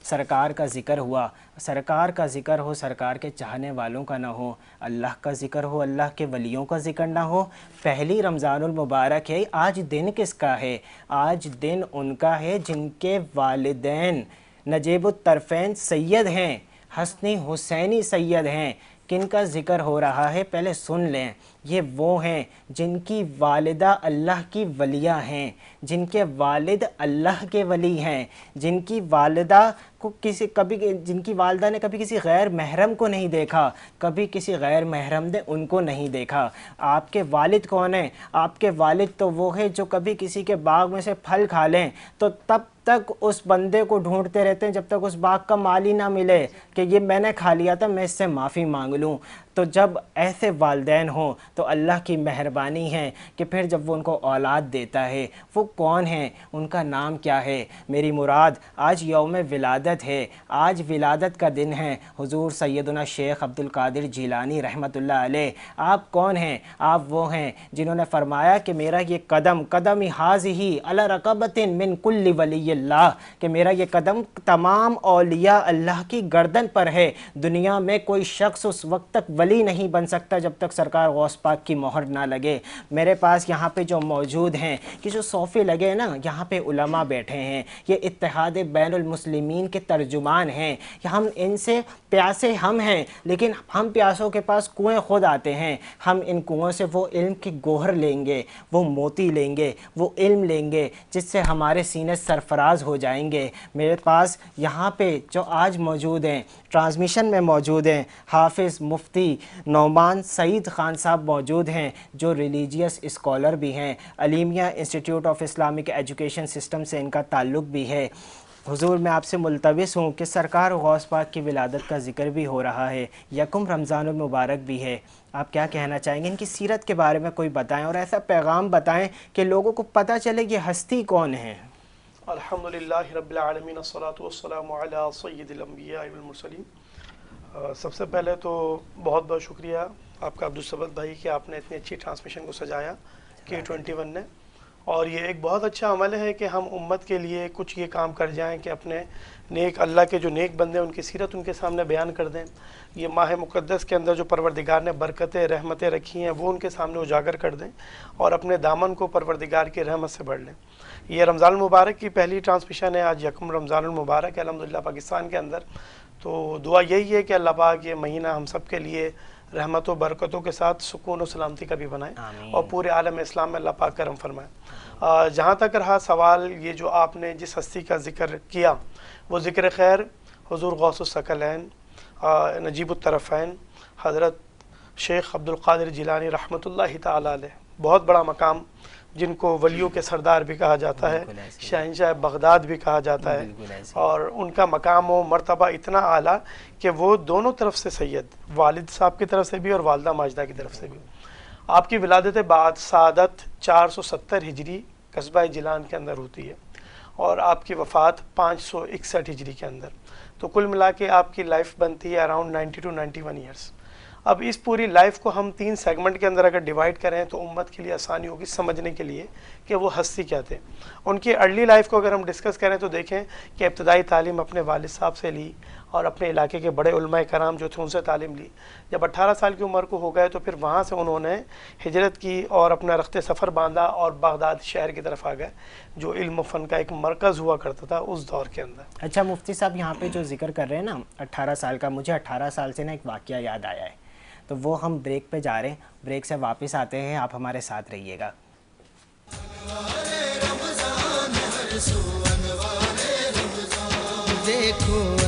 سرکار کا ذکر ہوا، سرکار کا ذکر ہو سرکار کے چاہنے والوں کا نہ ہو، اللہ کا ذکر ہو اللہ کے ولیوں کا ذکر نہ ہو۔ پہلی رمضان المبارک ہے، آج دن کس کا ہے؟ آج دن ان کا ہے جن کے والدین نجیب الطرفین سید ہیں، حسنی حسینی سید ہیں۔ کن کا ذکر ہو رہا ہے پہلے سن لیں۔ یہ وہ ہیں جن کی والدہ اللہ کی ولیہ ہیں، جن کے والد اللہ کے ولی ہیں، جن کی والدہ کو جن کی والدہ نے کبھی کسی غیر محرم کو نہیں دیکھا، کبھی کسی غیر محرم نے ان کو نہیں دیکھا۔ آپ کے والد کون ہیں؟ آپ کے والد تو وہ ہیں جو کبھی کسی کے باغ میں سے پھل کھا لیں تو تب تک اس بندے کو ڈھونڈتے رہتے ہیں جب تک اس باغ کا مال ہی نہ ملے کہ یہ میں نے کھا لیا تھا، میں اس سے معافی مانگ لوں۔ تو جب ایسے والدین ہوں تو اللہ کی مہربانی ہے کہ پھر جب وہ ان کو اولاد دیتا ہے، وہ کون ہیں، ان کا نام کیا ہے؟ میری مراد آج یوم ولادت ہے، آج ولادت کا دن ہے حضور سیدنا شیخ عبد القادر جیلانی رحمۃ اللہ علیہ۔ آپ کون ہیں؟ آپ وہ ہیں جنہوں نے فرمایا کہ میرا یہ قدم قدم ہاذہ علی رقبۃ من کل ولی اللہ، کہ میرا یہ قدم تمام اولیاء اللہ کی گردن پر ہے۔ دنیا میں کوئی شخص اس وقت تک ولی نہیں بن سکتا جب تک سرکار غوث پاک کی مہر نہ لگے۔ میرے پاس یہاں پہ جو موجود ہیں کہ جو صوفے لگے نا، یہاں پہ علماء بیٹھے ہیں، یہ اتحاد بین المسلمین کے ترجمان ہیں۔ ہم ان سے پیاسے ہم ہیں، لیکن ہم پیاسوں کے پاس کنویں خود آتے ہیں۔ ہم ان کنویں سے وہ علم کی گوہر لیں گے، وہ موتی لیں گے، وہ علم لیں گے جس سے ہمارے سینے سرفراز ہو جائیں گے۔ میرے پاس یہاں پہ جو آج موجود ہیں، ٹرانسمیشن میں موجود ہیں، حافظ مفتی نعمان سعید خان صاحب موجود ہیں جو ریلیجیس اسکالر بھی ہیں، Alimiyah institute of Islamic education system سے ان کا تعلق بھی ہے۔ حضور میں آپ سے ملتمس ہوں کہ سرکار غوث پاک کی ولادت کا ذکر بھی ہو رہا ہے، یکم رمضان المبارک بھی ہے، آپ کیا کہنا چاہیں گے؟ ان کی سیرت کے بارے میں کوئی بتائیں اور ایسا پیغام بتائیں کہ لوگوں کو پتہ چلے یہ ہستی کون ہے۔ الحمدللہ رب العالمین، الصلاۃ والسلام علی سید الانبیاء والمرسلین۔ سب سے پہلے تو بہت بہت شکریہ آپ کا عبدالصمد بھائی کہ آپ نے اتنی اچھی ٹرانسمیشن کو سجایا K21 نے، اور یہ ایک بہت اچھا عمل ہے کہ ہم امت کے لیے کچھ یہ کام کر جائیں کہ اپنے نیک اللہ کے جو نیک بندے ان کی سیرت ان کے سامنے بیان کر دیں۔ یہ ماہ مقدس کے اندر جو پروردگار نے برکتیں رحمتیں رکھی ہیں وہ ان کے سامنے اجاگر کر دیں اور اپنے دامن کو پروردگار کی رحمت سے بھر لیں۔ یہ رمضان المبارک کی پہلی ٹرانسمیشن ہے، آج یکم رمضان المبارک ہے الحمدللہ پاکستان کے اندر۔ تو دعا یہی ہے کہ اللہ پاک یہ مہینہ ہم سب کے لیے رحمت و برکتوں کے ساتھ سکون و سلامتی کا بھی بنائے اور پورے عالم اسلام میں اللہ پاک کرم فرمائے۔ جہاں تک رہا سوال، یہ جو آپ نے جس ہستی کا ذکر کیا وہ ذکر خیر حضور غوث الثقلین نجیب الطرفین حضرت شیخ عبد القادر جیلانی رحمۃ اللہ تعالی علیہ، بہت بڑا مقام، جن کو ولیوں کے سردار بھی کہا جاتا ہے، شہنشاہ بغداد بھی کہا جاتا ہے، اور ان کا مقام و مرتبہ اتنا اعلیٰ کہ وہ دونوں طرف سے سید، والد صاحب کی طرف سے بھی اور والدہ ماجدہ کی طرف سے بھی۔ آپ کی ولادت بعد سعادت 470 ہجری قصبہ جیلان کے اندر ہوتی ہے اور آپ کی وفات 561 ہجری کے اندر، تو کل ملا کے آپ کی لائف بنتی ہے اراؤنڈ 90 to 91 ایئرس۔ اب اس پوری لائف کو ہم 3 سیگمنٹ کے اندر اگر ڈیوائڈ کریں تو امت کے لیے آسانی ہوگی سمجھنے کے لیے کہ وہ ہستی کیا تھے۔ ان کی ارلی لائف کو اگر ہم ڈسکس کریں تو دیکھیں کہ ابتدائی تعلیم اپنے والد صاحب سے لی اور اپنے علاقے کے بڑے علماء کرام جو تھے ان سے تعلیم لی۔ جب 18 سال کی عمر کو ہو گئے تو پھر وہاں سے انہوں نے ہجرت کی اور اپنا رخت سفر باندھا اور بغداد شہر کی طرف آ گئے جو علم و فن کا ایک مرکز ہوا کرتا تھا اس دور کے اندر۔ اچھا مفتی صاحب، یہاں پہ جو ذکر کر رہے ہیں نا 18 سال کا، مجھے 18 سال سے نا ایک واقعہ یاد آیا ہے، تو وہ ہم بریک پہ جا رہے ہیں، بریک سے واپس آتے ہیں، آپ ہمارے ساتھ رہیے گا۔ دیکھو